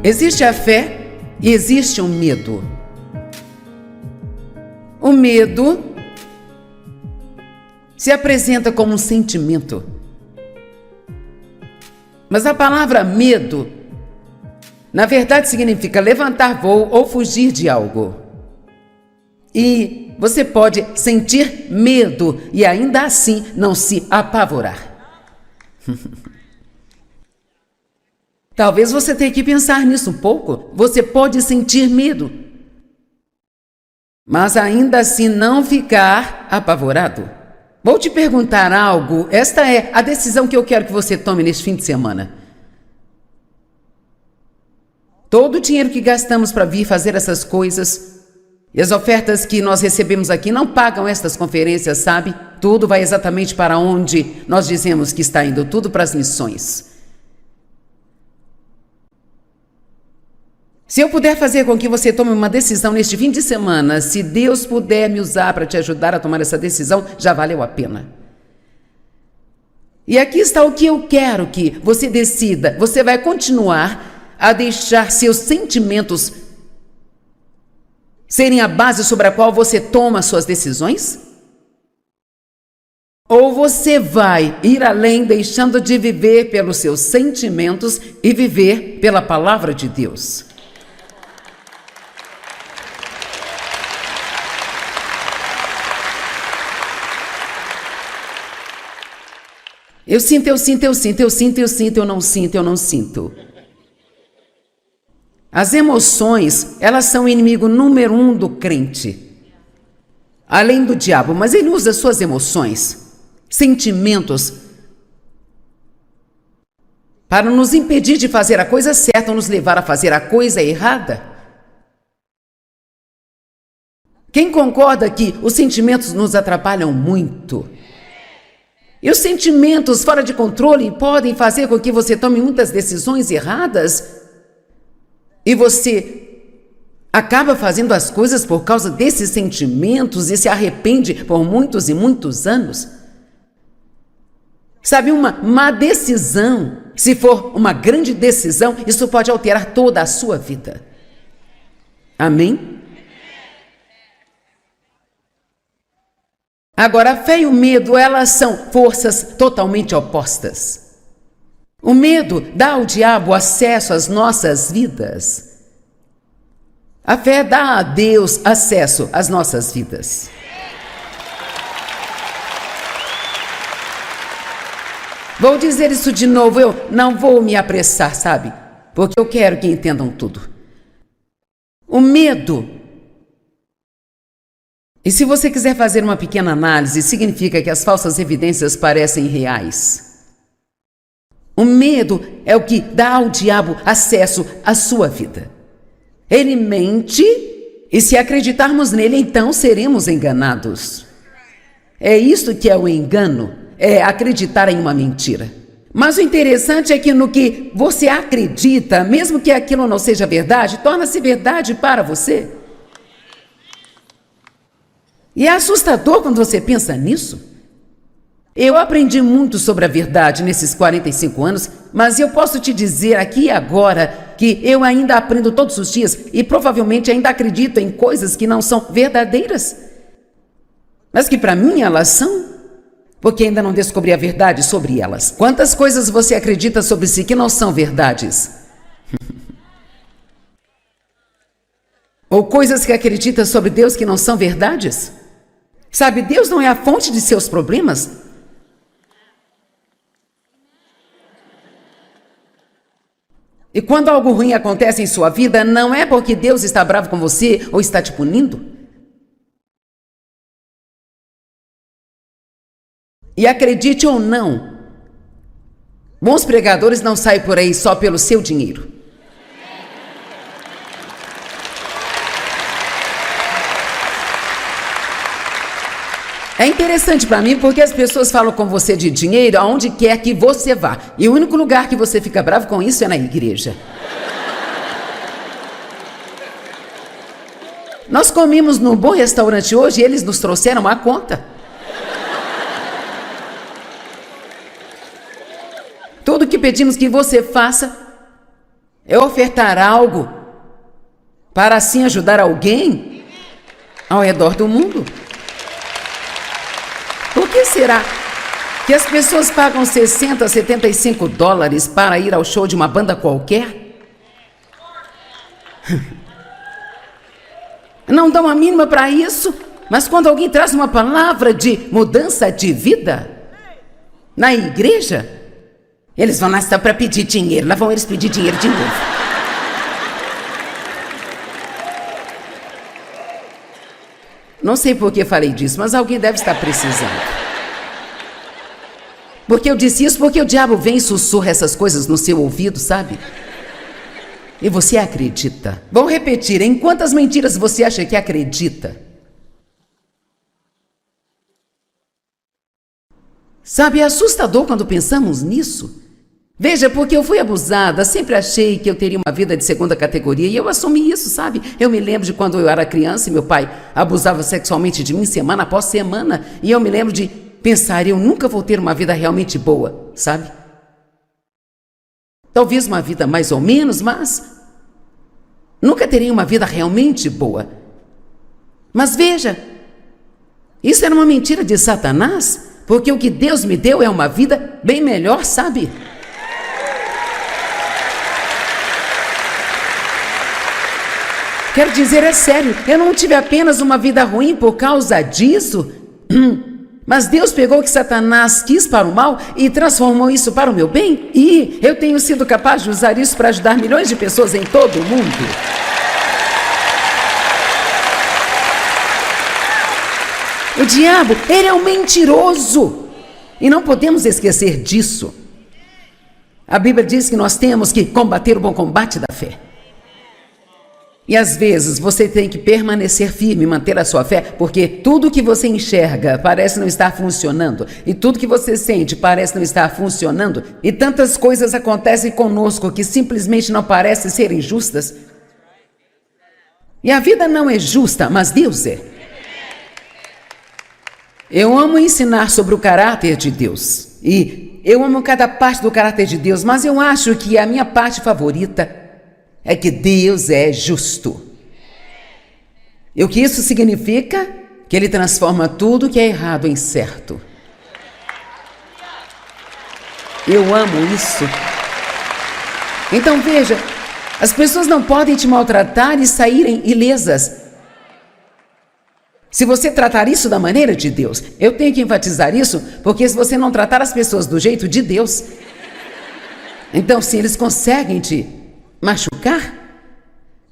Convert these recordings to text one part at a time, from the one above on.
Existe a fé e existe o medo. O medo se apresenta como um sentimento. Mas a palavra medo, na verdade, significa levantar voo ou fugir de algo. E você pode sentir medo e ainda assim não se apavorar. Talvez você tenha que pensar nisso um pouco. Você pode sentir medo, mas ainda assim não ficar apavorado. Vou te perguntar algo. Esta é a decisão que eu quero que você tome neste fim de semana. Todo o dinheiro que gastamos para vir fazer essas coisas e as ofertas que nós recebemos aqui não pagam estas conferências, sabe? Tudo vai exatamente para onde nós dizemos que está indo, tudo para as missões. Se eu puder fazer com que você tome uma decisão neste fim de semana, se Deus puder me usar para te ajudar a tomar essa decisão, já valeu a pena. E aqui está o que eu quero que você decida. Você vai continuar a deixar seus sentimentos serem a base sobre a qual você toma suas decisões? Ou você vai ir além, deixando de viver pelos seus sentimentos e viver pela palavra de Deus? Eu sinto, eu sinto, eu sinto, eu sinto, eu sinto, eu não sinto, eu não sinto. As emoções, elas são o inimigo número 1 do crente. Além do diabo, mas ele usa suas emoções, sentimentos, para nos impedir de fazer a coisa certa ou nos levar a fazer a coisa errada. Quem concorda que os sentimentos nos atrapalham muito? E os sentimentos fora de controle podem fazer com que você tome muitas decisões erradas e você acaba fazendo as coisas por causa desses sentimentos e se arrepende por muitos e muitos anos. Sabe, uma má decisão, se for uma grande decisão, isso pode alterar toda a sua vida. Amém? Agora, a fé e o medo, elas são forças totalmente opostas. O medo dá ao diabo acesso às nossas vidas. A fé dá a Deus acesso às nossas vidas. Vou dizer isso de novo, eu não vou me apressar, sabe? Porque eu quero que entendam tudo. O medo, e se você quiser fazer uma pequena análise, significa que as falsas evidências parecem reais. O medo é o que dá ao diabo acesso à sua vida. Ele mente e se acreditarmos nele, então seremos enganados. É isso que é o engano, é acreditar em uma mentira. Mas o interessante é que no que você acredita, mesmo que aquilo não seja verdade, torna-se verdade para você. E é assustador quando você pensa nisso. Eu aprendi muito sobre a verdade nesses 45 anos, mas eu posso te dizer aqui e agora que eu ainda aprendo todos os dias e provavelmente ainda acredito em coisas que não são verdadeiras, mas que para mim elas são, porque ainda não descobri a verdade sobre elas. Quantas coisas você acredita sobre si que não são verdades? Ou coisas que acredita sobre Deus que não são verdades? Sabe, Deus não é a fonte de seus problemas. E quando algo ruim acontece em sua vida, não é porque Deus está bravo com você ou está te punindo. E acredite ou não, bons pregadores não saem por aí só pelo seu dinheiro. É interessante para mim porque as pessoas falam com você de dinheiro aonde quer que você vá. E o único lugar que você fica bravo com isso é na igreja. Nós comemos num bom restaurante hoje e eles nos trouxeram a conta. Tudo que pedimos que você faça, é ofertar algo para assim ajudar alguém ao redor do mundo. Por que será que as pessoas pagam 60, 75 dólares para ir ao show de uma banda qualquer? Não dão a mínima para isso, mas quando alguém traz uma palavra de mudança de vida na igreja, eles vão lá só para pedir dinheiro. Lá vão eles pedir dinheiro de novo. Não sei por que falei disso, mas alguém deve estar precisando. Porque eu disse isso? Porque o diabo vem e sussurra essas coisas no seu ouvido, sabe? E você acredita. Vou repetir, em quantas mentiras você acha que acredita? Sabe, é assustador quando pensamos nisso. Veja, porque eu fui abusada, sempre achei que eu teria uma vida de segunda categoria e eu assumi isso, sabe? Eu me lembro de quando eu era criança e meu pai abusava sexualmente de mim semana após semana e eu me lembro de pensar, eu nunca vou ter uma vida realmente boa, sabe? Talvez uma vida mais ou menos, mas nunca terei uma vida realmente boa. Mas veja, isso era uma mentira de Satanás, porque o que Deus me deu é uma vida bem melhor, sabe? Quero dizer, é sério, eu não tive apenas uma vida ruim por causa disso, mas Deus pegou o que Satanás quis para o mal e transformou isso para o meu bem, e eu tenho sido capaz de usar isso para ajudar milhões de pessoas em todo o mundo. O diabo, ele é um mentiroso, e não podemos esquecer disso. A Bíblia diz que nós temos que combater o bom combate da fé. E às vezes você tem que permanecer firme, manter a sua fé, porque tudo que você enxerga parece não estar funcionando, e tudo que você sente parece não estar funcionando, e tantas coisas acontecem conosco que simplesmente não parecem serem justas. E a vida não é justa, mas Deus é. Eu amo ensinar sobre o caráter de Deus, e eu amo cada parte do caráter de Deus, mas eu acho que a minha parte favorita é que Deus é justo. E o que isso significa? Que Ele transforma tudo que é errado em certo. Eu amo isso. Então veja, as pessoas não podem te maltratar e saírem ilesas. Se você tratar isso da maneira de Deus, eu tenho que enfatizar isso, porque se você não tratar as pessoas do jeito de Deus, então se eles conseguem te machucar,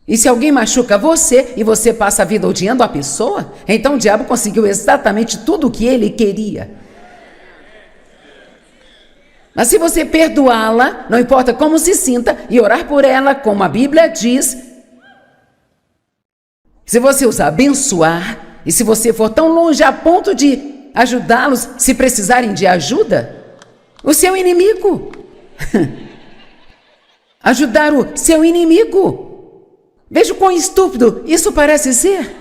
e se alguém machuca você e você passa a vida odiando a pessoa, então o diabo conseguiu exatamente tudo o que ele queria. Mas se você perdoá-la, não importa como se sinta, e orar por ela, como a Bíblia diz, se você os abençoar, e se você for tão longe a ponto de ajudá-los se precisarem de ajuda, o seu inimigo ajudar o seu inimigo. Veja o quão estúpido isso parece ser.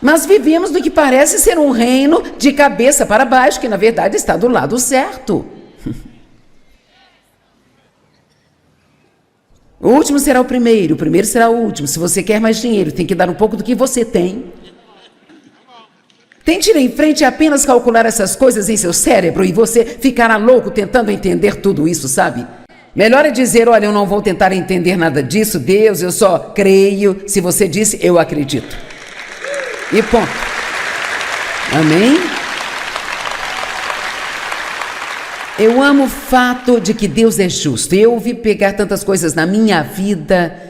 Mas vivemos no que parece ser um reino de cabeça para baixo, que na verdade está do lado certo. O último será o primeiro será o último. Se você quer mais dinheiro, tem que dar um pouco do que você tem. Tente ir em frente e apenas calcular essas coisas em seu cérebro e você ficará louco tentando entender tudo isso, sabe? Melhor é dizer, olha, eu não vou tentar entender nada disso, Deus, eu só creio. Se você disse, eu acredito. E ponto. Amém? Eu amo o fato de que Deus é justo. Eu ouvi pegar tantas coisas na minha vida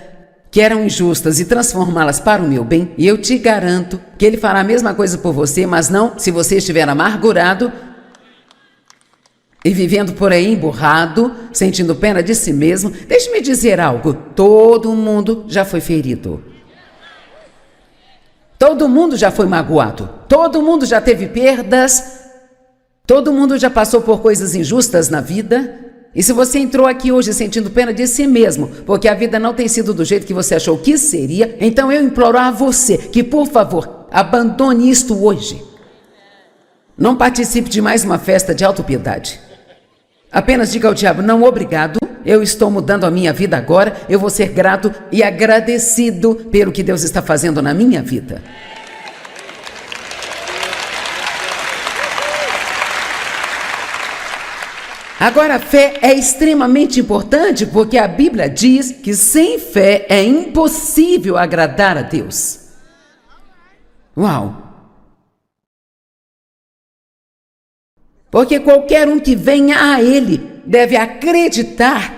que eram injustas e transformá-las para o meu bem, e eu te garanto que Ele fará a mesma coisa por você, mas não se você estiver amargurado e vivendo por aí emburrado, sentindo pena de si mesmo. Deixe-me dizer algo, todo mundo já foi ferido. Todo mundo já foi magoado, todo mundo já teve perdas, todo mundo já passou por coisas injustas na vida. E se você entrou aqui hoje sentindo pena de si mesmo, porque a vida não tem sido do jeito que você achou que seria, então eu imploro a você que, por favor, abandone isto hoje. Não participe de mais uma festa de autopiedade. Apenas diga ao diabo: não, obrigado, eu estou mudando a minha vida agora, eu vou ser grato e agradecido pelo que Deus está fazendo na minha vida. Agora, a fé é extremamente importante porque a Bíblia diz que sem fé é impossível agradar a Deus. Uau! Porque qualquer um que venha a Ele deve acreditar.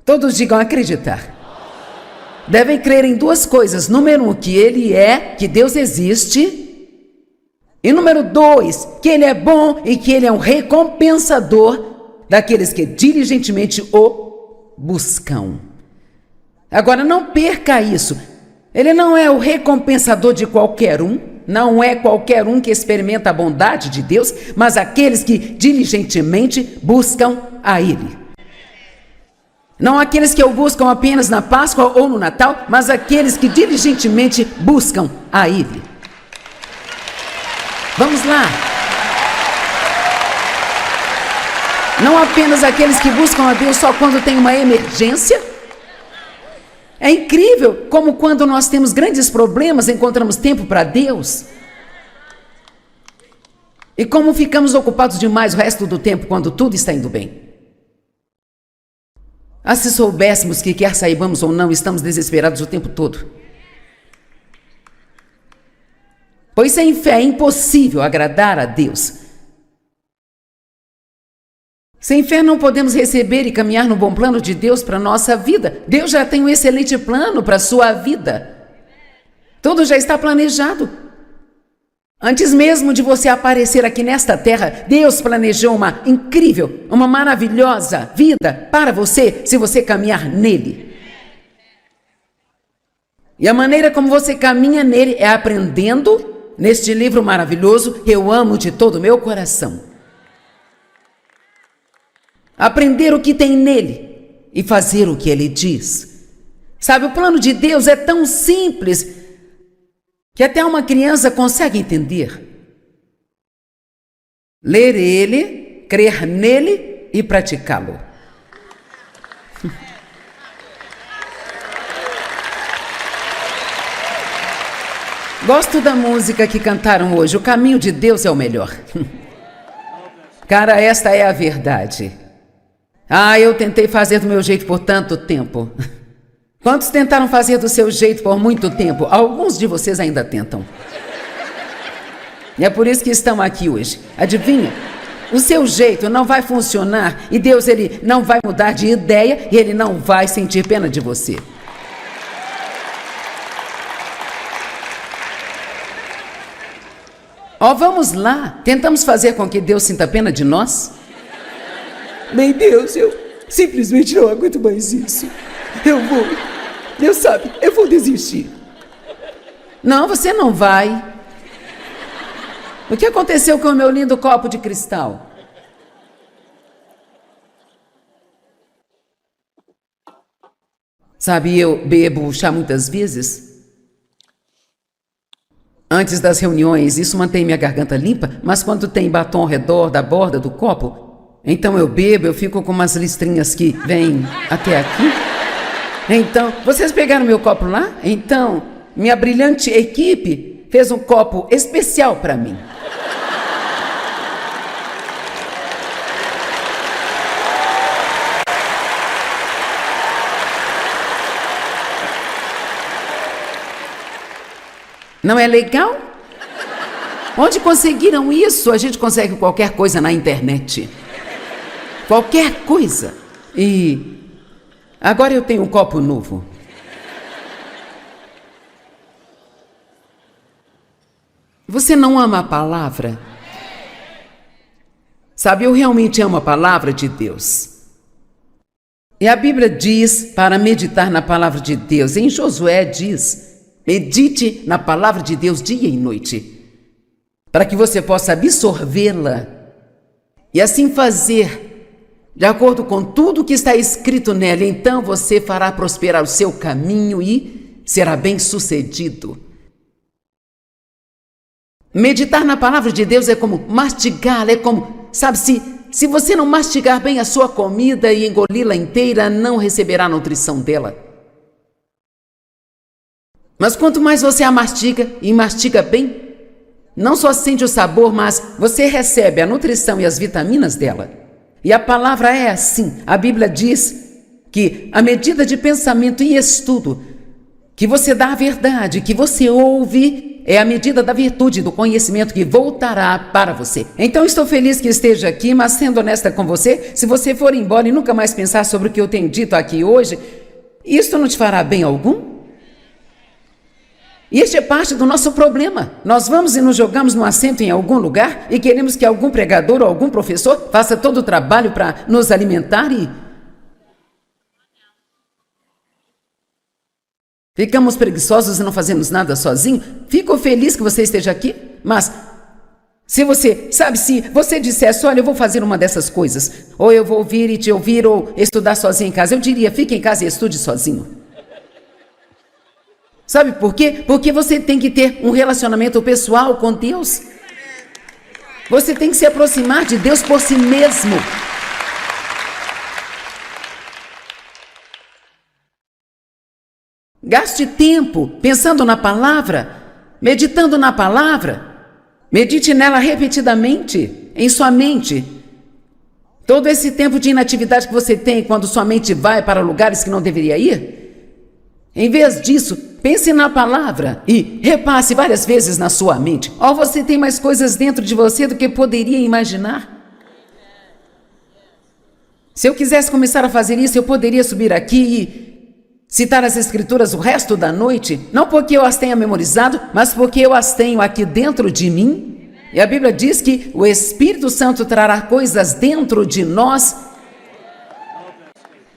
Todos digam acreditar. Devem crer em duas coisas. Número 1, que Ele é, que Deus existe. E número 2, que Ele é bom e que Ele é um recompensador daqueles que diligentemente o buscam. Agora, não perca isso. Ele não é o recompensador de qualquer um, não é qualquer um que experimenta a bondade de Deus, mas aqueles que diligentemente buscam a Ele. Não aqueles que o buscam apenas na Páscoa ou no Natal, mas aqueles que diligentemente buscam a Ele. Vamos lá. Não apenas aqueles que buscam a Deus só quando tem uma emergência. É incrível como quando nós temos grandes problemas encontramos tempo para Deus. E como ficamos ocupados demais o resto do tempo quando tudo está indo bem. Ah, se soubéssemos que quer saibamos ou não, estamos desesperados o tempo todo. Pois sem fé é impossível agradar a Deus. Sem fé não podemos receber e caminhar no bom plano de Deus para a nossa vida. Deus já tem um excelente plano para a sua vida. Tudo já está planejado. Antes mesmo de você aparecer aqui nesta terra, Deus planejou uma incrível, uma maravilhosa vida para você, se você caminhar nele. E a maneira como você caminha nele é aprendendo neste livro maravilhoso, Eu Amo de Todo o Meu Coração. Aprender o que tem nele e fazer o que ele diz. Sabe, o plano de Deus é tão simples que até uma criança consegue entender. Ler ele, crer nele e praticá-lo. Gosto da música que cantaram hoje. O caminho de Deus é o melhor. Cara, esta é a verdade. Ah, eu tentei fazer do meu jeito por tanto tempo. Quantos tentaram fazer do seu jeito por muito tempo? Alguns de vocês ainda tentam. E é por isso que estão aqui hoje. Adivinha? O seu jeito não vai funcionar e Deus, ele não vai mudar de ideia e ele não vai sentir pena de você. Ó, vamos lá. Tentamos fazer com que Deus sinta pena de nós? Bem, Deus, eu simplesmente não aguento mais isso. Deus sabe, eu vou desistir. Não, você não vai. O que aconteceu com o meu lindo copo de cristal? Sabe, eu bebo chá muitas vezes. Antes das reuniões, isso mantém minha garganta limpa, mas quando tem batom ao redor da borda do copo, então eu bebo, eu fico com umas listrinhas que vêm até aqui. Então, vocês pegaram meu copo lá? Então, minha brilhante equipe fez um copo especial para mim. Não é legal? Onde conseguiram isso? A gente consegue qualquer coisa na internet. Qualquer coisa. E agora eu tenho um copo novo. Você não ama a palavra? Sabe, eu realmente amo a palavra de Deus. E a Bíblia diz para meditar na palavra de Deus. Em Josué diz: medite na palavra de Deus dia e noite, para que você possa absorvê-la e assim fazer de acordo com tudo que está escrito nela. Então você fará prosperar o seu caminho e será bem-sucedido. Meditar na palavra de Deus é como mastigá-la, é como, sabe, se se você não mastigar bem a sua comida e engoli-la inteira, não receberá a nutrição dela. Mas quanto mais você a mastiga e mastiga bem, não só sente o sabor, mas você recebe a nutrição e as vitaminas dela. E a palavra é assim. A Bíblia diz que a medida de pensamento e estudo que você dá à verdade, que você ouve, é a medida da virtude, do conhecimento que voltará para você. Então estou feliz que esteja aqui, mas sendo honesta com você, se você for embora e nunca mais pensar sobre o que eu tenho dito aqui hoje, isto não te fará bem algum? E este é parte do nosso problema. Nós vamos e nos jogamos num assento em algum lugar e queremos que algum pregador ou algum professor faça todo o trabalho para nos alimentar e ficamos preguiçosos e não fazemos nada sozinho. Fico feliz que você esteja aqui, mas se você dissesse, olha, eu vou fazer uma dessas coisas, ou eu vou ouvir e te ouvir, ou estudar sozinho em casa, eu diria, fique em casa e estude sozinho. Sabe por quê? Porque você tem que ter um relacionamento pessoal com Deus. Você tem que se aproximar de Deus por si mesmo. Gaste tempo pensando na palavra, meditando na palavra. Medite nela repetidamente, em sua mente. Todo esse tempo de inatividade que você tem quando sua mente vai para lugares que não deveria ir, em vez disso, pense na palavra e repasse várias vezes na sua mente. Oh, você tem mais coisas dentro de você do que poderia imaginar. Se eu quisesse começar a fazer isso, eu poderia subir aqui e citar as Escrituras o resto da noite, não porque eu as tenha memorizado, mas porque eu as tenho aqui dentro de mim. E a Bíblia diz que o Espírito Santo trará coisas dentro de nós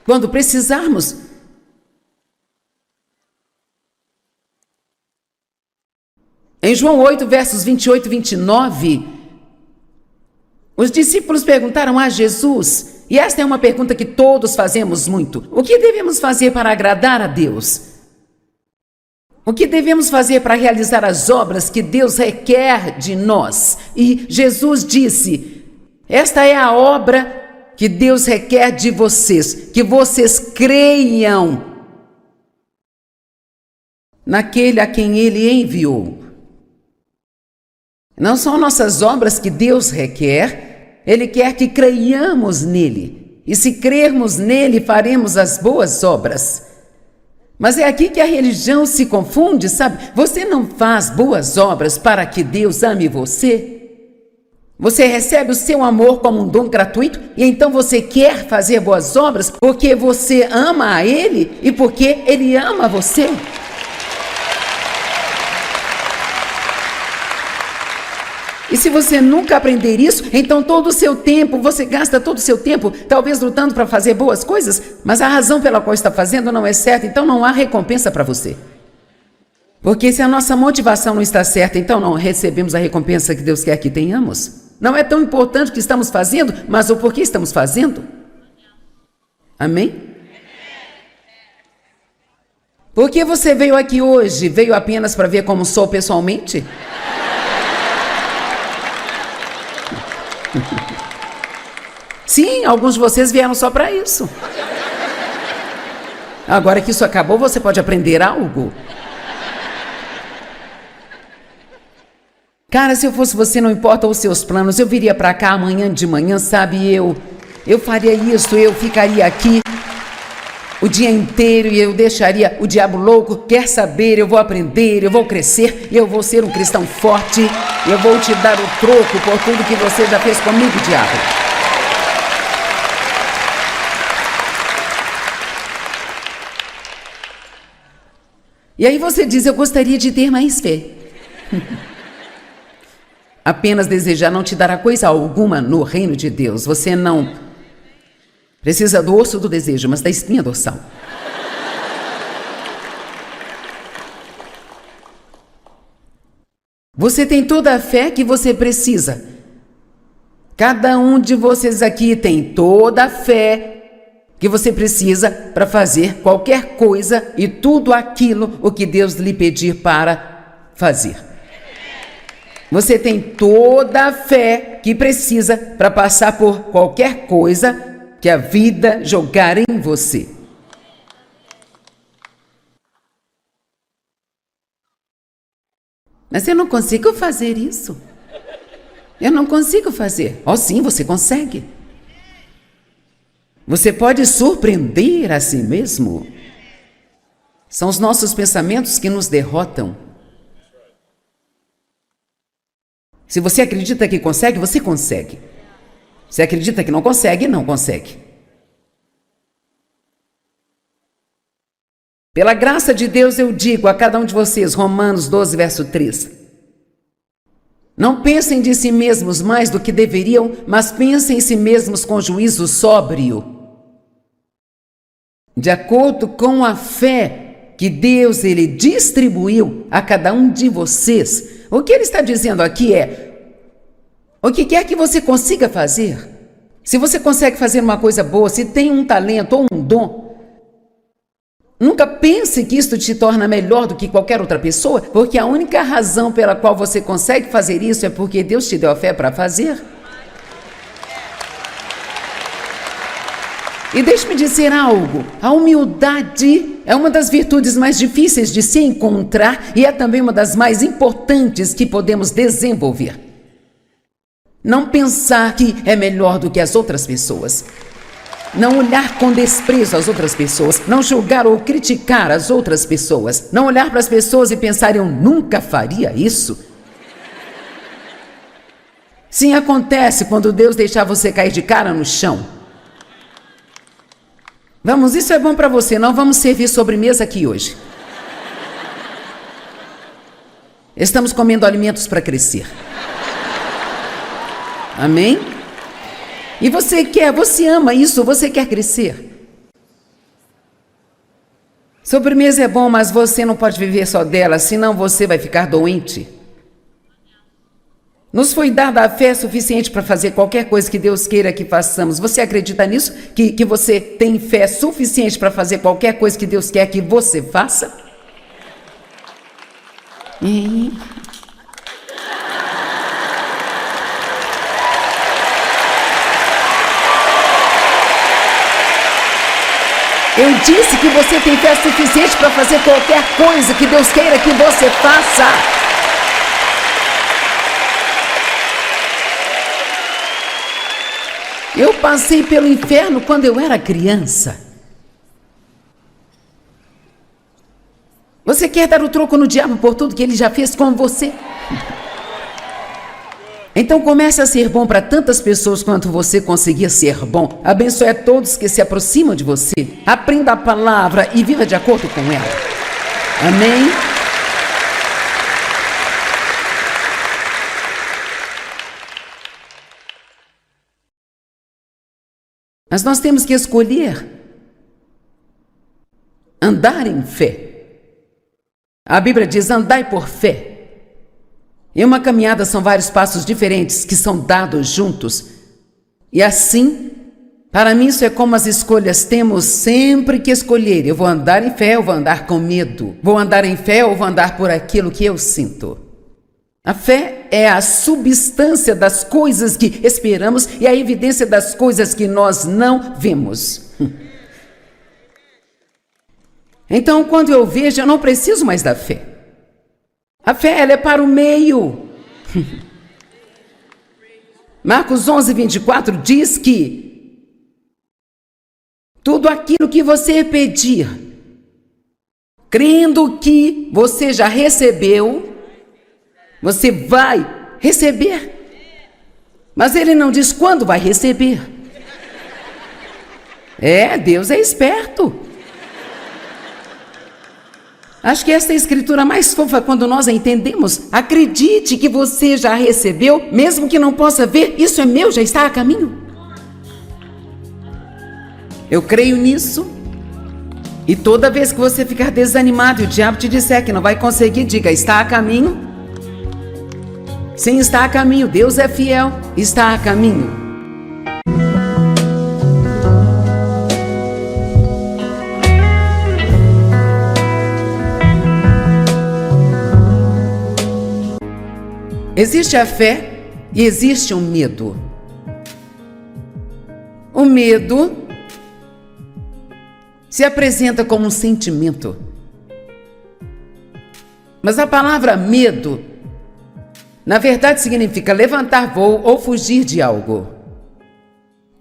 quando precisarmos. Em João 8, versos 28 e 29, os discípulos perguntaram a Jesus, e esta é uma pergunta que todos fazemos muito: o que devemos fazer para agradar a Deus? O que devemos fazer para realizar as obras que Deus requer de nós? E Jesus disse: esta é a obra que Deus requer de vocês, que vocês creiam naquele a quem Ele enviou. Não são nossas obras que Deus requer, Ele quer que creiamos nele. E se crermos nele, faremos as boas obras. Mas é aqui que a religião se confunde, sabe? Você não faz boas obras para que Deus ame você. Você recebe o seu amor como um dom gratuito e então você quer fazer boas obras porque você ama a Ele e porque Ele ama você. E se você nunca aprender isso, então todo o seu tempo, você gasta todo o seu tempo, talvez lutando para fazer boas coisas, mas a razão pela qual está fazendo não é certa, então não há recompensa para você. Porque se a nossa motivação não está certa, então não recebemos a recompensa que Deus quer que tenhamos. Não é tão importante o que estamos fazendo, mas o porquê estamos fazendo. Amém? Por que você veio aqui hoje? Veio apenas para ver como sou pessoalmente? Sim, alguns de vocês vieram só para isso. Agora que isso acabou, você pode aprender algo. Cara, se eu fosse você, não importa os seus planos, eu viria para cá amanhã de manhã, sabe? Eu faria isso, eu ficaria aqui o dia inteiro e eu deixaria o diabo louco. Quer saber, eu vou aprender, eu vou crescer, eu vou ser um cristão forte, eu vou te dar o troco por tudo que você já fez comigo, diabo. E aí você diz, eu gostaria de ter mais fé. Apenas desejar não te dará coisa alguma no reino de Deus. Você não precisa do osso do desejo, mas da espinha dorsal. Você tem toda a fé que você precisa. Cada um de vocês aqui tem toda a fé que você precisa para fazer qualquer coisa e tudo aquilo o que Deus lhe pedir para fazer. Você tem toda a fé que precisa para passar por qualquer coisa que a vida jogar em você. Mas eu não consigo fazer isso. Eu não consigo fazer. Oh, sim, você consegue. Você pode surpreender a si mesmo. São os nossos pensamentos que nos derrotam. Se você acredita que consegue, você consegue. Se acredita que não consegue, não consegue. Pela graça de Deus eu digo a cada um de vocês, Romanos 12, verso 3. Não pensem de si mesmos mais do que deveriam, mas pensem em si mesmos com juízo sóbrio. De acordo com a fé que Deus ele distribuiu a cada um de vocês. O que ele está dizendo aqui é, o que quer que você consiga fazer, se você consegue fazer uma coisa boa, se tem um talento ou um dom, nunca pense que isto te torna melhor do que qualquer outra pessoa, porque a única razão pela qual você consegue fazer isso é porque Deus te deu a fé para fazer. E deixe-me dizer algo, a humildade é uma das virtudes mais difíceis de se encontrar e é também uma das mais importantes que podemos desenvolver. Não pensar que é melhor do que as outras pessoas. Não olhar com desprezo as outras pessoas, não julgar ou criticar as outras pessoas, não olhar para as pessoas e pensar, eu nunca faria isso. Sim, acontece quando Deus deixar você cair de cara no chão. Vamos, isso é bom para você, não vamos servir sobremesa aqui hoje. Estamos comendo alimentos para crescer. Amém? E você ama isso, você quer crescer. Sobremesa é bom, mas você não pode viver só dela, senão você vai ficar doente. Nos foi dada a fé suficiente para fazer qualquer coisa que Deus queira que façamos. Você acredita nisso? Que você tem fé suficiente para fazer qualquer coisa que Deus quer que você faça? Eu disse que você tem fé suficiente para fazer qualquer coisa que Deus queira que você faça. Eu passei pelo inferno quando eu era criança. Você quer dar o troco no diabo por tudo que ele já fez com você? Então comece a ser bom para tantas pessoas quanto você conseguir ser bom. Abençoe a todos que se aproximam de você. Aprenda a palavra e viva de acordo com ela. Amém? Mas nós temos que escolher andar em fé. A Bíblia diz, andai por fé. E uma caminhada são vários passos diferentes que são dados juntos. E assim, para mim isso é como as escolhas, temos sempre que escolher. Eu vou andar em fé ou vou andar com medo? Vou andar em fé ou vou andar por aquilo que eu sinto? A fé é a substância das coisas que esperamos e a evidência das coisas que nós não vemos. Então, quando eu vejo, eu não preciso mais da fé. A fé, ela é para o meio. Marcos 11, 24 diz que tudo aquilo que você pedir, crendo que você já recebeu, você vai receber. Mas ele não diz quando vai receber. Deus é esperto. Acho que essa é a escritura mais fofa quando nós a entendemos. Acredite que você já recebeu, mesmo que não possa ver, isso é meu, já está a caminho. Eu creio nisso. E toda vez que você ficar desanimado e o diabo te disser que não vai conseguir, diga, está a caminho. Sim, está a caminho. Deus é fiel, está a caminho. Existe a fé e existe o medo. O medo se apresenta como um sentimento. Mas a palavra medo, na verdade, significa levantar voo ou fugir de algo.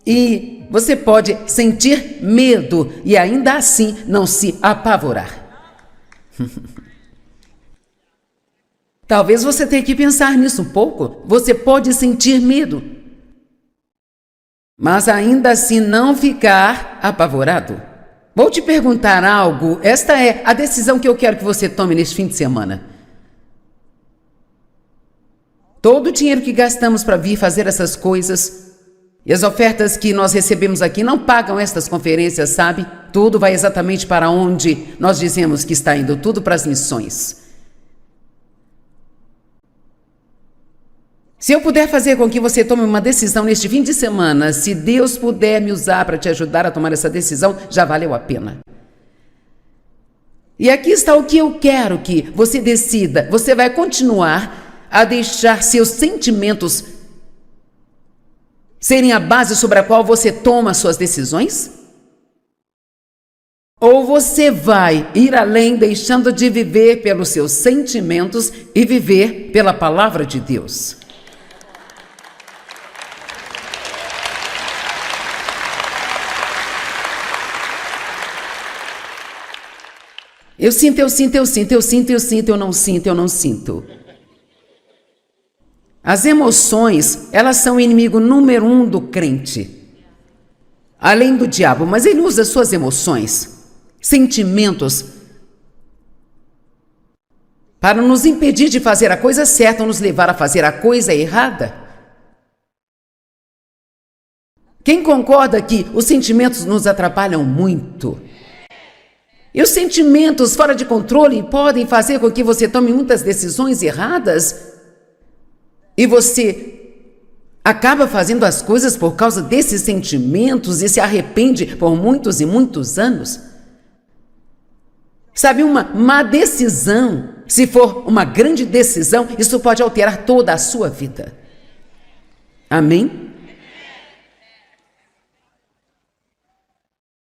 E você pode sentir medo e ainda assim não se apavorar. Talvez você tenha que pensar nisso um pouco. Você pode sentir medo, mas ainda assim não ficar apavorado. Vou te perguntar algo. Esta é a decisão que eu quero que você tome neste fim de semana. Todo o dinheiro que gastamos para vir fazer essas coisas e as ofertas que nós recebemos aqui não pagam estas conferências, sabe? Tudo vai exatamente para onde nós dizemos que está indo, tudo para as missões. Se eu puder fazer com que você tome uma decisão neste fim de semana, se Deus puder me usar para te ajudar a tomar essa decisão, já valeu a pena. E aqui está o que eu quero que você decida. Você vai continuar a deixar seus sentimentos serem a base sobre a qual você toma suas decisões? Ou você vai ir além, deixando de viver pelos seus sentimentos e viver pela palavra de Deus? Eu sinto, eu sinto, eu sinto, eu sinto, eu sinto, eu não sinto, eu não sinto. As emoções, elas são o inimigo número 1 do crente. Além do diabo, mas ele usa suas emoções, sentimentos, para nos impedir de fazer a coisa certa ou nos levar a fazer a coisa errada. Quem concorda que os sentimentos nos atrapalham muito? E os sentimentos fora de controle podem fazer com que você tome muitas decisões erradas e você acaba fazendo as coisas por causa desses sentimentos e se arrepende por muitos e muitos anos. Sabe, uma má decisão, se for uma grande decisão, isso pode alterar toda a sua vida. Amém?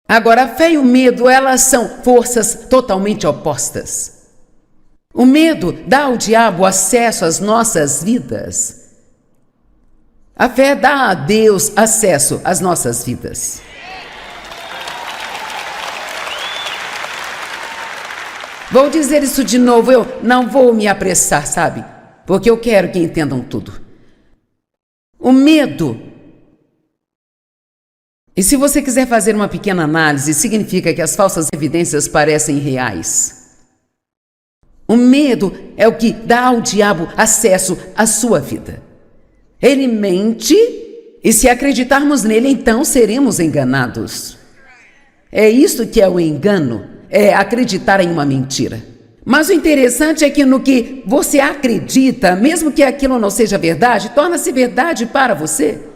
Agora, a fé e o medo, elas são forças totalmente opostas. O medo dá ao diabo acesso às nossas vidas. A fé dá a Deus acesso às nossas vidas. Vou dizer isso de novo, eu não vou me apressar, sabe? Porque eu quero que entendam tudo. O medo, e se você quiser fazer uma pequena análise, significa que as falsas evidências parecem reais. O medo é o que dá ao diabo acesso à sua vida. Ele mente e se acreditarmos nele, então seremos enganados. É isso que é o engano, é acreditar em uma mentira. Mas o interessante é que no que você acredita, mesmo que aquilo não seja verdade, torna-se verdade para você.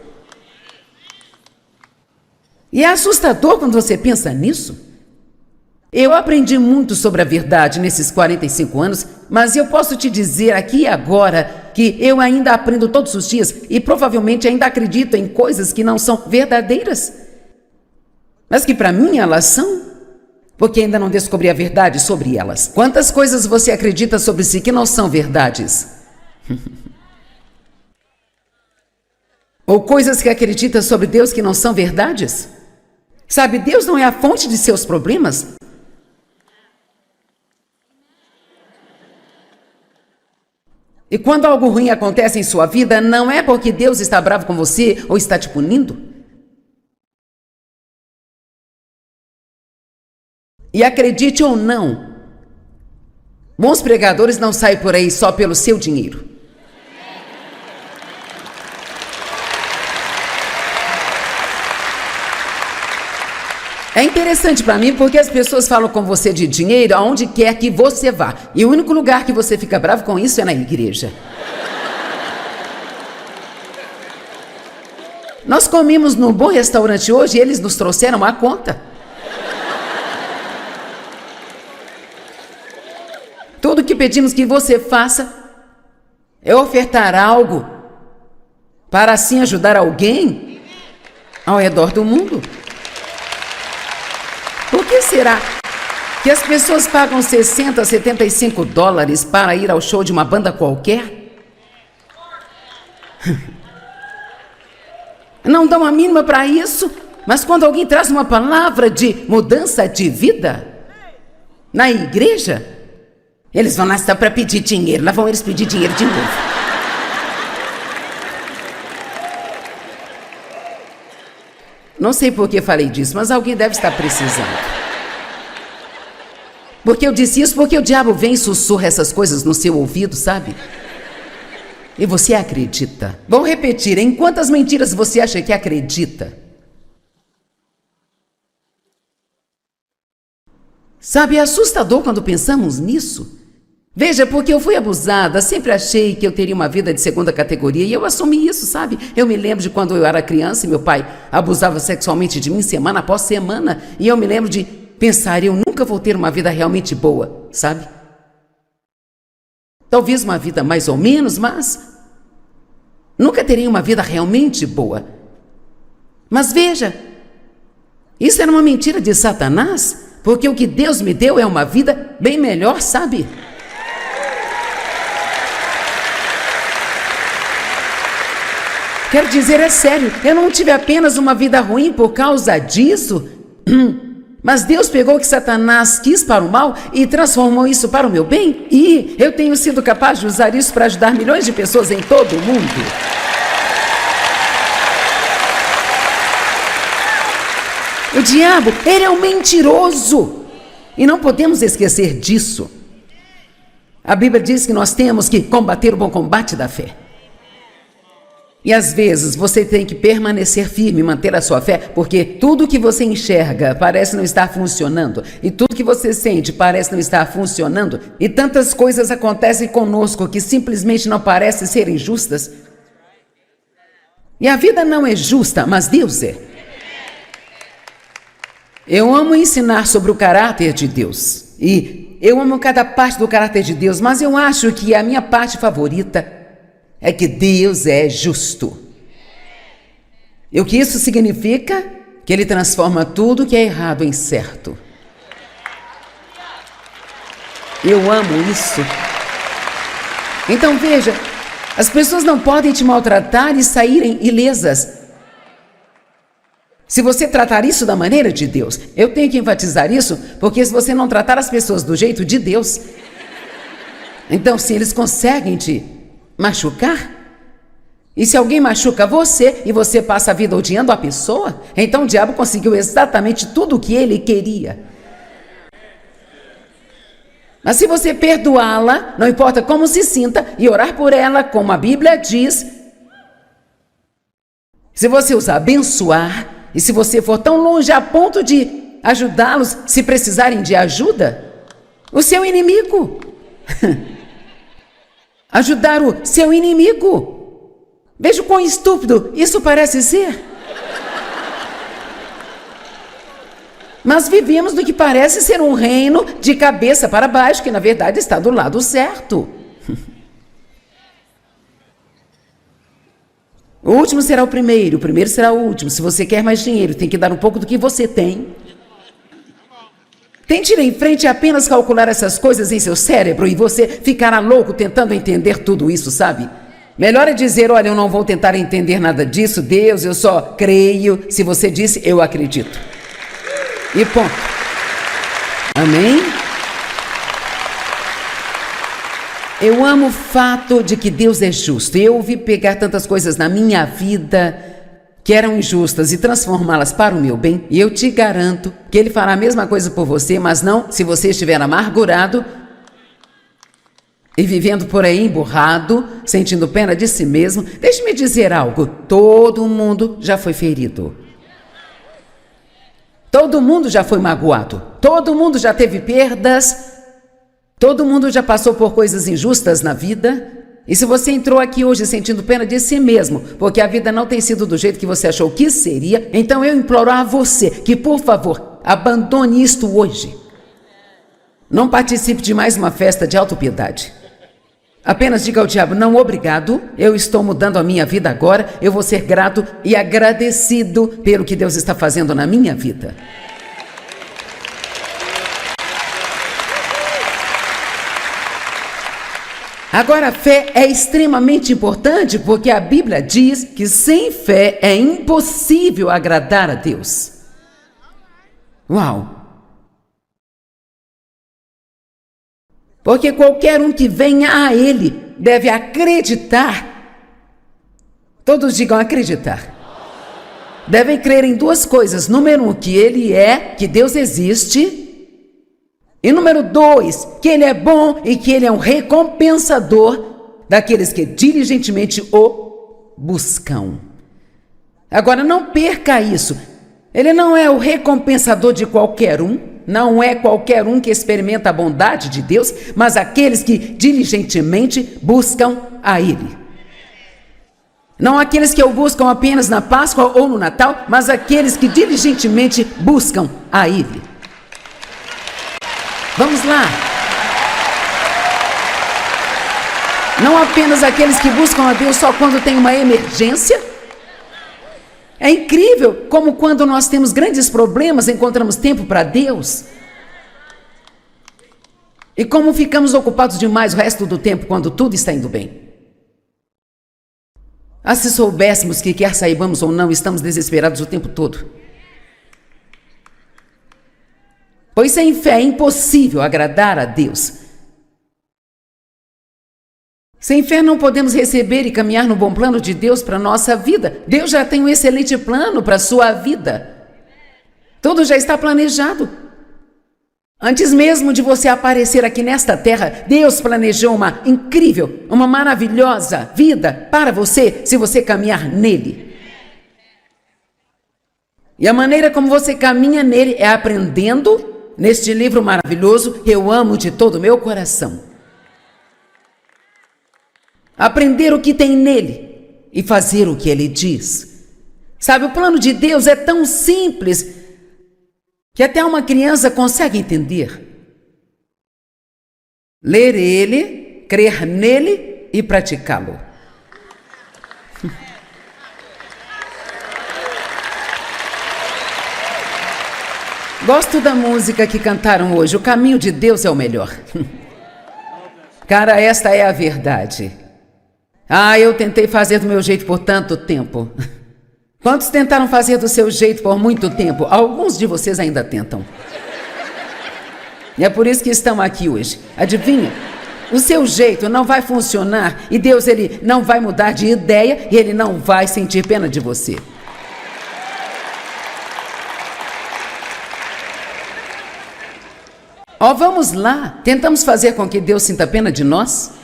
E é assustador quando você pensa nisso. Eu aprendi muito sobre a verdade nesses 45 anos, mas eu posso te dizer aqui e agora que eu ainda aprendo todos os dias e provavelmente ainda acredito em coisas que não são verdadeiras, mas que para mim elas são, porque ainda não descobri a verdade sobre elas. Quantas coisas você acredita sobre si que não são verdades? Ou coisas que acredita sobre Deus que não são verdades? Sabe, Deus não é a fonte de seus problemas. E quando algo ruim acontece em sua vida, não é porque Deus está bravo com você ou está te punindo. E acredite ou não, bons pregadores não saem por aí só pelo seu dinheiro. É interessante para mim porque as pessoas falam com você de dinheiro aonde quer que você vá. E o único lugar que você fica bravo com isso é na igreja. Nós comemos num bom restaurante hoje e eles nos trouxeram a conta. Tudo que pedimos que você faça, é ofertar algo para assim ajudar alguém ao redor do mundo. Por que será que as pessoas pagam 60, 75 dólares para ir ao show de uma banda qualquer? Não dão a mínima para isso, mas quando alguém traz uma palavra de mudança de vida na igreja, eles vão lá só para pedir dinheiro. Lá vão eles pedir dinheiro de novo. Não sei por que falei disso, mas alguém deve estar precisando. Porque eu disse isso, porque o diabo vem e sussurra essas coisas no seu ouvido, sabe? E você acredita. Vou repetir, em quantas mentiras você acha que acredita? Sabe, é assustador quando pensamos nisso. Veja, porque eu fui abusada, sempre achei que eu teria uma vida de segunda categoria e eu assumi isso, sabe? Eu me lembro de quando eu era criança e meu pai abusava sexualmente de mim semana após semana. E eu me lembro de pensar, eu nunca vou ter uma vida realmente boa, sabe? Talvez uma vida mais ou menos, mas nunca terei uma vida realmente boa. Mas veja, isso era uma mentira de Satanás, porque o que Deus me deu é uma vida bem melhor, sabe? Quero dizer, é sério, eu não tive apenas uma vida ruim por causa disso, mas Deus pegou o que Satanás quis para o mal e transformou isso para o meu bem, e eu tenho sido capaz de usar isso para ajudar milhões de pessoas em todo o mundo. O diabo, ele é um mentiroso, e não podemos esquecer disso. A Bíblia diz que nós temos que combater o bom combate da fé. E às vezes você tem que permanecer firme, manter a sua fé, porque tudo que você enxerga parece não estar funcionando, e tudo que você sente parece não estar funcionando, e tantas coisas acontecem conosco que simplesmente não parecem serem justas. E a vida não é justa, mas Deus é. Eu amo ensinar sobre o caráter de Deus, e eu amo cada parte do caráter de Deus, mas eu acho que a minha parte favorita é que Deus é justo. E o que isso significa? Que Ele transforma tudo que é errado em certo. Eu amo isso. Então veja, as pessoas não podem te maltratar e saírem ilesas. Se você tratar isso da maneira de Deus, eu tenho que enfatizar isso, porque se você não tratar as pessoas do jeito de Deus, então se eles conseguem te machucar, e se alguém machuca você e você passa a vida odiando a pessoa, então o diabo conseguiu exatamente tudo o que ele queria. Mas se você perdoá-la, não importa como se sinta, e orar por ela, como a Bíblia diz, se você os abençoar, e se você for tão longe a ponto de ajudá-los se precisarem de ajuda, o seu inimigo ajudar o seu inimigo. Veja o quão estúpido isso parece ser. Mas vivemos no que parece ser um reino de cabeça para baixo, que na verdade está do lado certo. O último será o primeiro será o último. Se você quer mais dinheiro, tem que dar um pouco do que você tem. Tente ir em frente e apenas calcular essas coisas em seu cérebro e você ficará louco tentando entender tudo isso, sabe? Melhor é dizer, olha, eu não vou tentar entender nada disso, Deus, eu só creio. Se você disse, eu acredito. E ponto. Amém? Eu amo o fato de que Deus é justo. Eu ouvi pegar tantas coisas na minha vida que eram injustas e transformá-las para o meu bem, e eu te garanto que Ele fará a mesma coisa por você, mas não se você estiver amargurado e vivendo por aí emburrado, sentindo pena de si mesmo. Deixe-me dizer algo, todo mundo já foi ferido. Todo mundo já foi magoado, todo mundo já teve perdas, todo mundo já passou por coisas injustas na vida. E se você entrou aqui hoje sentindo pena de si mesmo, porque a vida não tem sido do jeito que você achou que seria, então eu imploro a você que, por favor, abandone isto hoje. Não participe de mais uma festa de autopiedade. Apenas diga ao diabo: não, obrigado, eu estou mudando a minha vida agora, eu vou ser grato e agradecido pelo que Deus está fazendo na minha vida. Agora, a fé é extremamente importante porque a Bíblia diz que sem fé é impossível agradar a Deus. Uau! Porque qualquer um que venha a Ele deve acreditar. Todos digam acreditar. Devem crer em duas coisas. Número 1, que Ele é, que Deus existe. E número 2, que Ele é bom e que Ele é um recompensador daqueles que diligentemente o buscam. Agora, não perca isso. Ele não é o recompensador de qualquer um. Não é qualquer um que experimenta a bondade de Deus, mas aqueles que diligentemente buscam a Ele. Não aqueles que o buscam apenas na Páscoa ou no Natal, mas aqueles que diligentemente buscam a Ele. Vamos lá. Não apenas aqueles que buscam a Deus só quando tem uma emergência. É incrível como quando nós temos grandes problemas encontramos tempo para Deus. E como ficamos ocupados demais o resto do tempo quando tudo está indo bem. Ah, se soubéssemos que quer saibamos ou não, estamos desesperados o tempo todo. Pois sem fé é impossível agradar a Deus. Sem fé não podemos receber e caminhar no bom plano de Deus para a nossa vida. Deus já tem um excelente plano para a sua vida. Tudo já está planejado. Antes mesmo de você aparecer aqui nesta terra, Deus planejou uma incrível, uma maravilhosa vida para você, se você caminhar nele. E a maneira como você caminha nele é aprendendo neste livro maravilhoso, Eu Amo de Todo o Meu Coração. Aprender o que tem nele e fazer o que ele diz. Sabe, o plano de Deus é tão simples que até uma criança consegue entender. Ler ele, crer nele e praticá-lo. Gosto da música que cantaram hoje. O caminho de Deus é o melhor. Cara, esta é a verdade. Ah, eu tentei fazer do meu jeito por tanto tempo. Quantos tentaram fazer do seu jeito por muito tempo? Alguns de vocês ainda tentam. E é por isso que estão aqui hoje. Adivinha? O seu jeito não vai funcionar e Deus, ele não vai mudar de ideia e ele não vai sentir pena de você. Ó, vamos lá. Tentamos fazer com que Deus sinta pena de nós?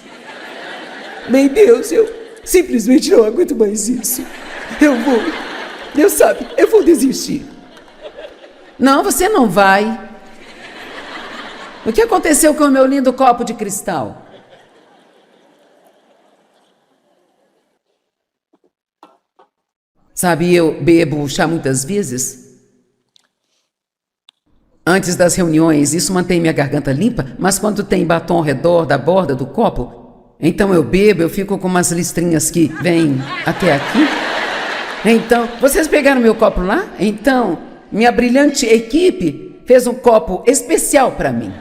Bem, Deus, eu simplesmente não aguento mais isso. Deus sabe, eu vou desistir. Não, você não vai. O que aconteceu com o meu lindo copo de cristal? Sabe, eu bebo chá muitas vezes. Antes das reuniões, isso mantém minha garganta limpa, mas quando tem batom ao redor da borda do copo, então eu bebo, eu fico com umas listrinhas que vêm até aqui. Então, vocês pegaram meu copo lá? Então, minha brilhante equipe fez um copo especial para mim.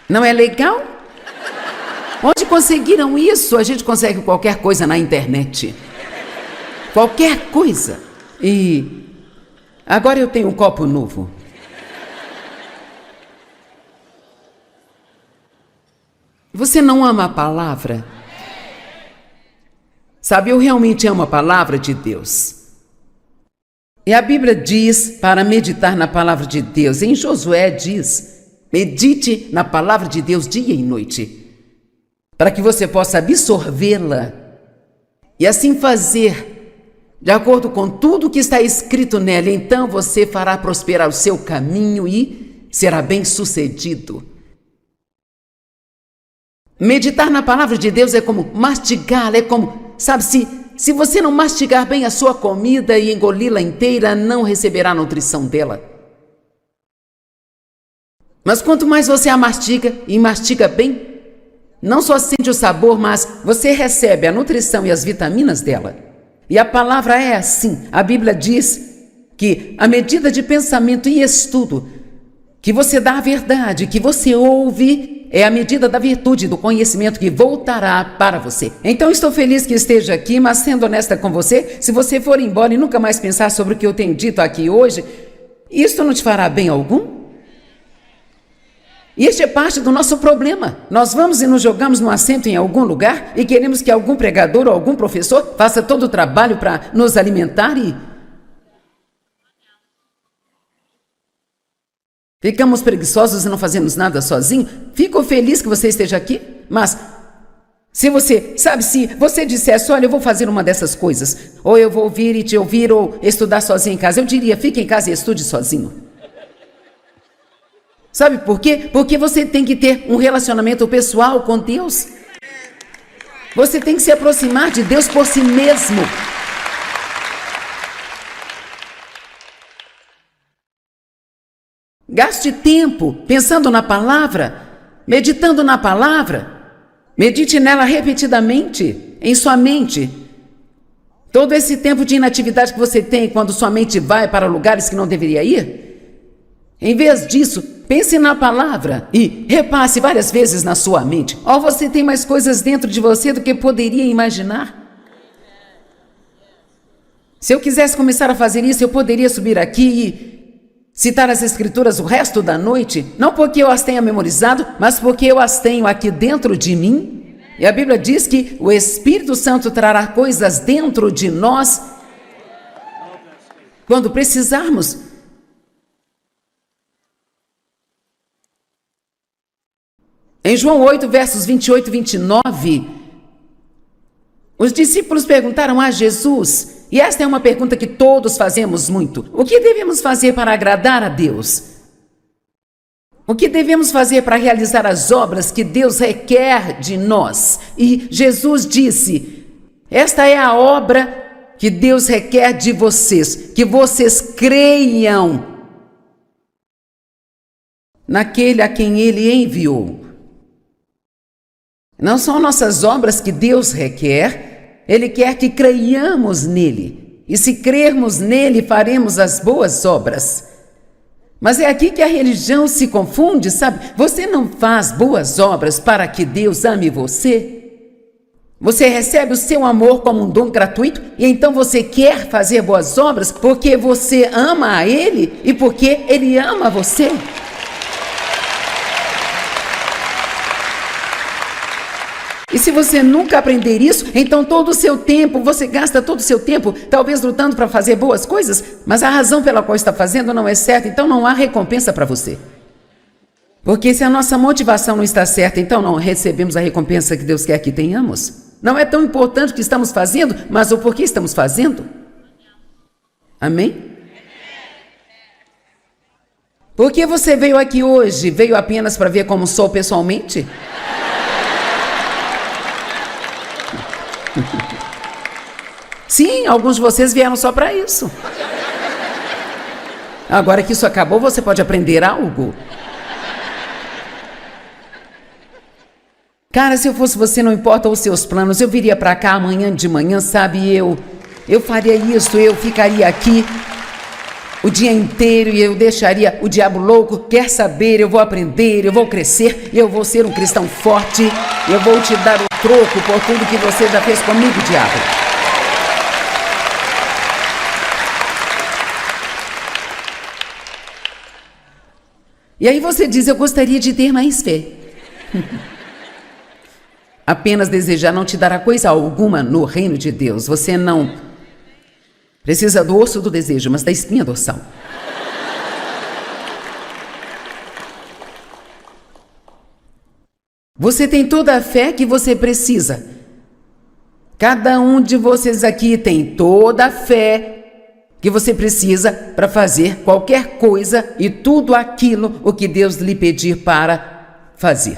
Não é legal? Onde conseguiram isso? A gente consegue qualquer coisa na internet. Qualquer coisa. E agora eu tenho um copo novo. Você não ama a palavra? Sabe, eu realmente amo a palavra de Deus. E a Bíblia diz para meditar na palavra de Deus. Em Josué diz: medite na palavra de Deus dia e noite, para que você possa absorvê-la e assim fazer de acordo com tudo que está escrito nela. Então você fará prosperar o seu caminho e será bem-sucedido. Meditar na palavra de Deus é como mastigá-la, é como, sabe, se se você não mastigar bem a sua comida e engoli-la inteira, não receberá a nutrição dela. Mas quanto mais você a mastiga e mastiga bem, não só sente o sabor, mas você recebe a nutrição e as vitaminas dela. E a palavra é assim. A Bíblia diz que a medida de pensamento e estudo que você dá à verdade, que você ouve, é a medida da virtude, do conhecimento que voltará para você. Então estou feliz que esteja aqui, mas sendo honesta com você, se você for embora e nunca mais pensar sobre o que eu tenho dito aqui hoje, isto não te fará bem algum? E este é parte do nosso problema. Nós vamos e nos jogamos num assento em algum lugar e queremos que algum pregador ou algum professor faça todo o trabalho para nos alimentar e ficamos preguiçosos e não fazemos nada sozinho. Fico feliz que você esteja aqui, mas se você dissesse, olha, eu vou fazer uma dessas coisas, ou eu vou ouvir e te ouvir, ou estudar sozinho em casa, eu diria, fique em casa e estude sozinho. Sabe por quê? Porque você tem que ter um relacionamento pessoal com Deus. Você tem que se aproximar de Deus por si mesmo. Gaste tempo pensando na palavra, meditando na palavra. Medite nela repetidamente, em sua mente. Todo esse tempo de inatividade que você tem quando sua mente vai para lugares que não deveria ir, em vez disso, pense na palavra e repasse várias vezes na sua mente. Ou você tem mais coisas dentro de você do que poderia imaginar. Se eu quisesse começar a fazer isso, eu poderia subir aqui e citar as Escrituras o resto da noite, não porque eu as tenha memorizado, mas porque eu as tenho aqui dentro de mim. E a Bíblia diz que o Espírito Santo trará coisas dentro de nós quando precisarmos. Em João 8, versos 28 e 29, os discípulos perguntaram a Jesus, e esta é uma pergunta que todos fazemos muito: o que devemos fazer para agradar a Deus? O que devemos fazer para realizar as obras que Deus requer de nós? E Jesus disse: esta é a obra que Deus requer de vocês, que vocês creiam naquele a quem Ele enviou. Não são nossas obras que Deus requer, Ele quer que creiamos nele. E se crermos nele, faremos as boas obras. Mas é aqui que a religião se confunde, sabe? Você não faz boas obras para que Deus ame você. Você recebe o seu amor como um dom gratuito e então você quer fazer boas obras porque você ama a Ele e porque Ele ama você. E se você nunca aprender isso, então todo o seu tempo, você gasta todo o seu tempo, talvez lutando para fazer boas coisas, mas a razão pela qual está fazendo não é certa, então não há recompensa para você. Porque se a nossa motivação não está certa, então não recebemos a recompensa que Deus quer que tenhamos. Não é tão importante o que estamos fazendo, mas o porquê estamos fazendo. Amém? Por que você veio aqui hoje? Veio apenas para ver como sou pessoalmente? Sim, alguns de vocês vieram só para isso. Agora que isso acabou, você pode aprender algo. Cara, se eu fosse você, não importa os seus planos, eu viria para cá amanhã de manhã, sabe? Eu faria isso, eu ficaria aqui o dia inteiro e eu deixaria o diabo louco. Quer saber? Eu vou aprender, eu vou crescer, eu vou ser um cristão forte, eu vou te dar o troco por tudo que você já fez comigo, diabo. E aí você diz, eu gostaria de ter mais fé. Apenas desejar não te dará coisa alguma no reino de Deus. Você não precisa do osso do desejo, mas da espinha dorsal. Você tem toda a fé que você precisa. Cada um de vocês aqui tem toda a fé que você precisa para fazer qualquer coisa e tudo aquilo o que Deus lhe pedir para fazer.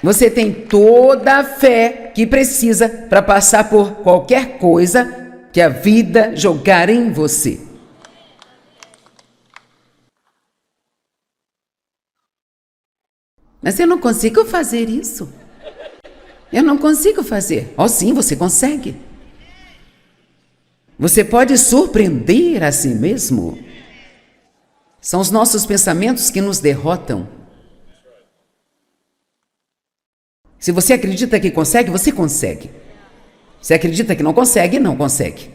Você tem toda a fé que precisa para passar por qualquer coisa que a vida jogar em você. Mas eu não consigo fazer isso. Eu não consigo fazer. Oh, sim, você consegue. Você pode surpreender a si mesmo. São os nossos pensamentos que nos derrotam. Se você acredita que consegue, você consegue. Se acredita que não consegue, não consegue.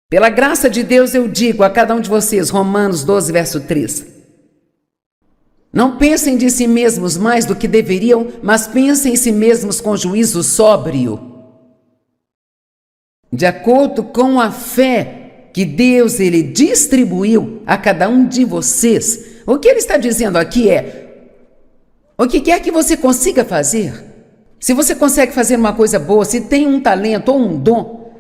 Pela graça de Deus eu digo a cada um de vocês, Romanos 12, verso 3. Não pensem de si mesmos mais do que deveriam, mas pensem em si mesmos com juízo sóbrio. De acordo com a fé que Deus ele distribuiu a cada um de vocês. O que ele está dizendo aqui é, o que quer que você consiga fazer, se você consegue fazer uma coisa boa, se tem um talento ou um dom,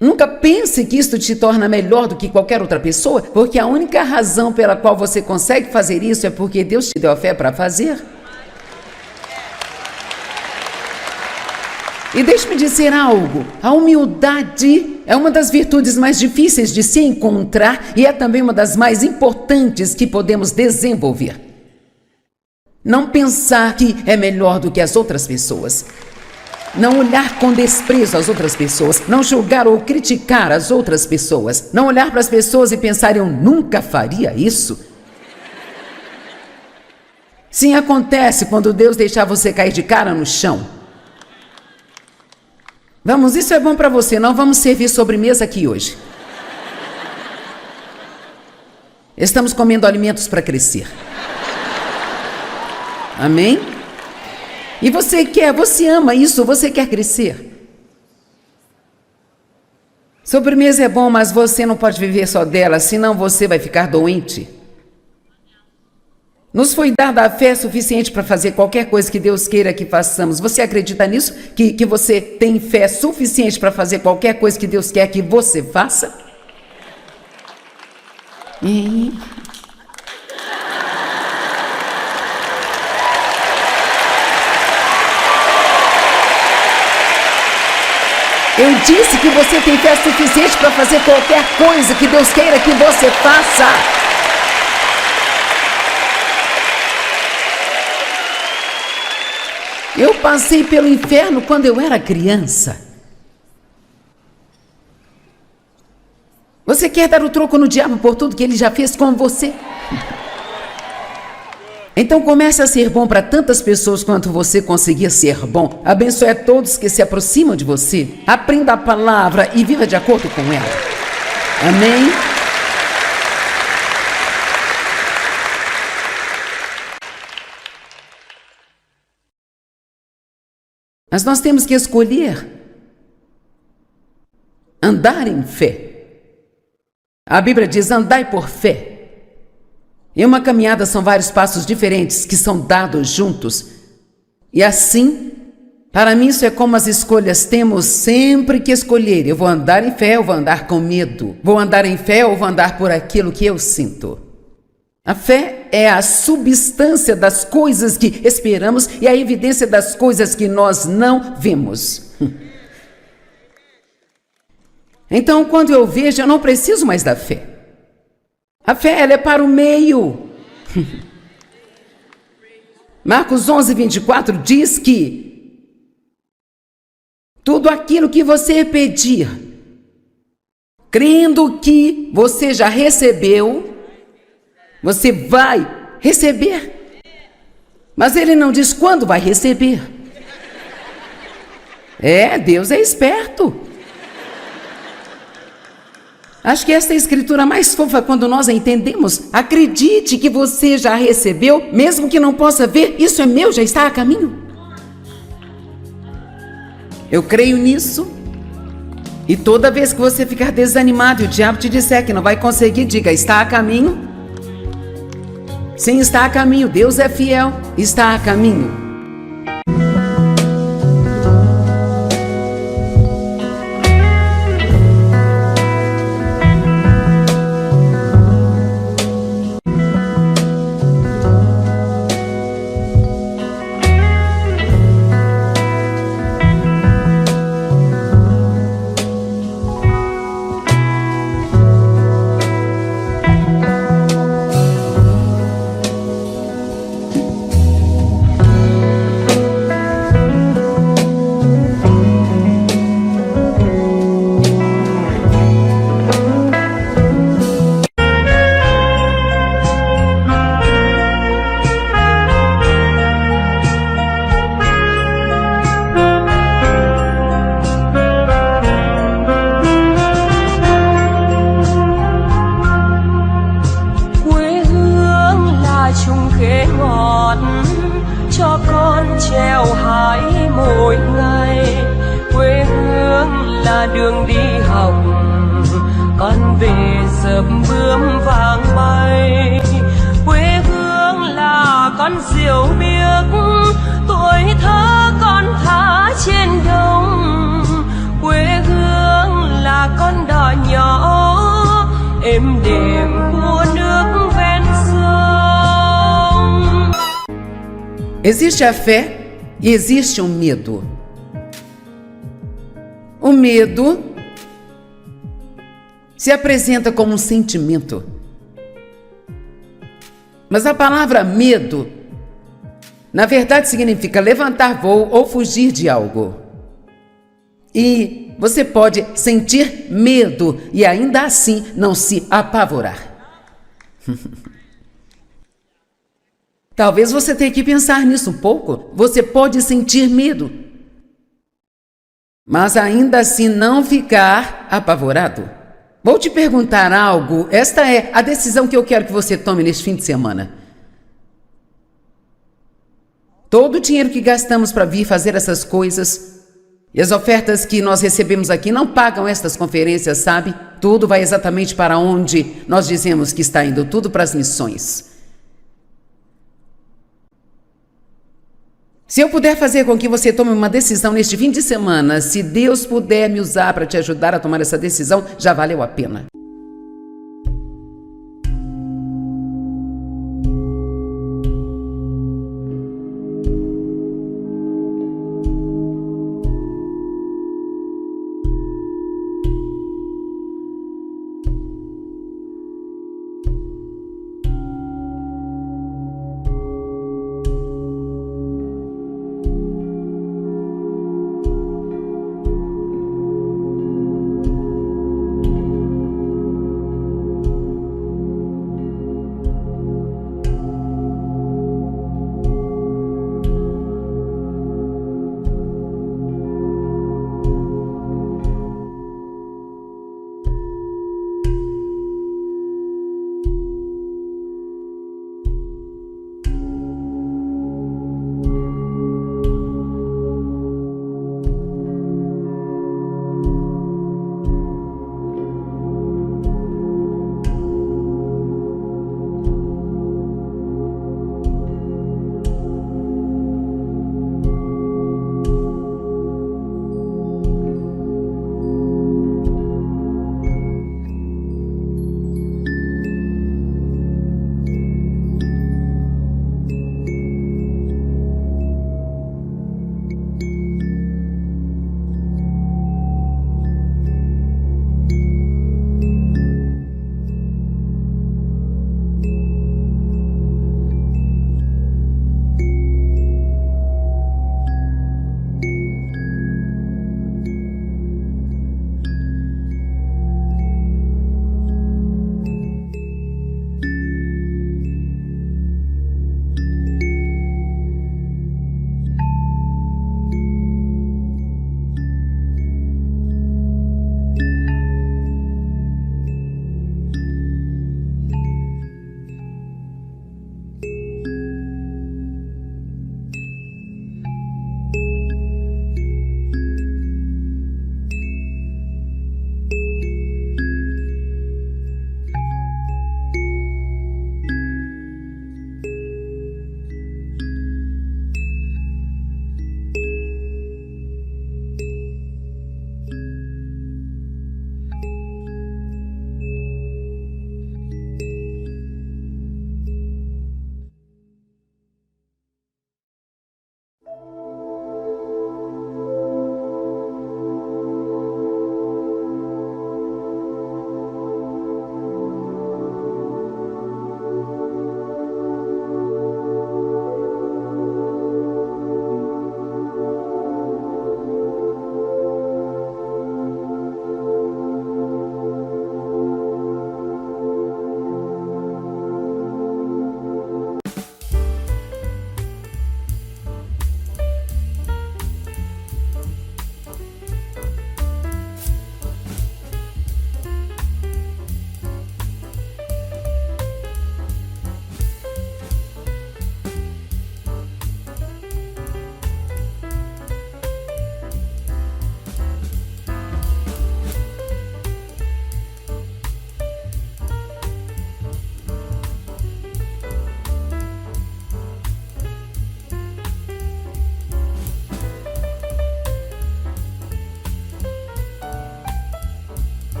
nunca pense que isto te torna melhor do que qualquer outra pessoa, porque a única razão pela qual você consegue fazer isso é porque Deus te deu a fé para fazer. E deixe-me dizer algo, a humildade é uma das virtudes mais difíceis de se encontrar e é também uma das mais importantes que podemos desenvolver. Não pensar que é melhor do que as outras pessoas. Não olhar com desprezo as outras pessoas. Não julgar ou criticar as outras pessoas. Não olhar para as pessoas e pensar, eu nunca faria isso. Sim, acontece quando Deus deixar você cair de cara no chão. Vamos, isso é bom para você, não vamos servir sobremesa aqui hoje. Estamos comendo alimentos para crescer. Amém? E você ama isso, você quer crescer. Sobremesa é bom, mas você não pode viver só dela, senão você vai ficar doente. Nos foi dada a fé suficiente para fazer qualquer coisa que Deus queira que façamos. Você acredita nisso? Que você tem fé suficiente para fazer qualquer coisa que Deus quer que você faça? Eu disse que você tem fé suficiente para fazer qualquer coisa que Deus queira que você faça. Eu passei pelo inferno quando eu era criança. Você quer dar o troco no diabo por tudo que ele já fez com você? Então comece a ser bom para tantas pessoas quanto você conseguir ser bom. Abençoe a todos que se aproximam de você. Aprenda a palavra e viva de acordo com ela. Amém? Mas nós temos que escolher andar em fé. A Bíblia diz, andai por fé. E uma caminhada são vários passos diferentes que são dados juntos. E assim, para mim isso é como as escolhas, temos sempre que escolher. Eu vou andar em fé ou vou andar com medo? Vou andar em fé ou vou andar por aquilo que eu sinto? A fé é a substância das coisas que esperamos e a evidência das coisas que nós não vemos. Então, quando eu vejo, eu não preciso mais da fé. A fé, ela é para o meio. Marcos 11, 24 diz que tudo aquilo que você pedir, crendo que você já recebeu, você vai receber. Mas ele não diz quando vai receber. Deus é esperto. Acho que essa é a escritura mais fofa quando nós a entendemos. Acredite que você já recebeu, mesmo que não possa ver, isso é meu, já está a caminho. Eu creio nisso. E toda vez que você ficar desanimado e o diabo te disser que não vai conseguir, diga, está a caminho. Sim, está a caminho, Deus é fiel, está a caminho. chợp bướm vàng bay. Quê hương là con diều biếc, tuổi thơ con thả trên đồng. Quê hương là con đò nhỏ êm đềm của nước ven sông. Existe a fé e existe um medo. O medo se apresenta como um sentimento. Mas a palavra medo, na verdade, significa levantar voo ou fugir de algo. E você pode sentir medo e ainda assim não se apavorar. Talvez você tenha que pensar nisso um pouco. Você pode sentir medo, mas ainda assim não ficar apavorado. Vou te perguntar algo. Esta é a decisão que eu quero que você tome neste fim de semana. Todo o dinheiro que gastamos para vir fazer essas coisas e as ofertas que nós recebemos aqui não pagam estas conferências, sabe? Tudo vai exatamente para onde nós dizemos que está indo, tudo para as missões. Se eu puder fazer com que você tome uma decisão neste fim de semana, se Deus puder me usar para te ajudar a tomar essa decisão, já valeu a pena.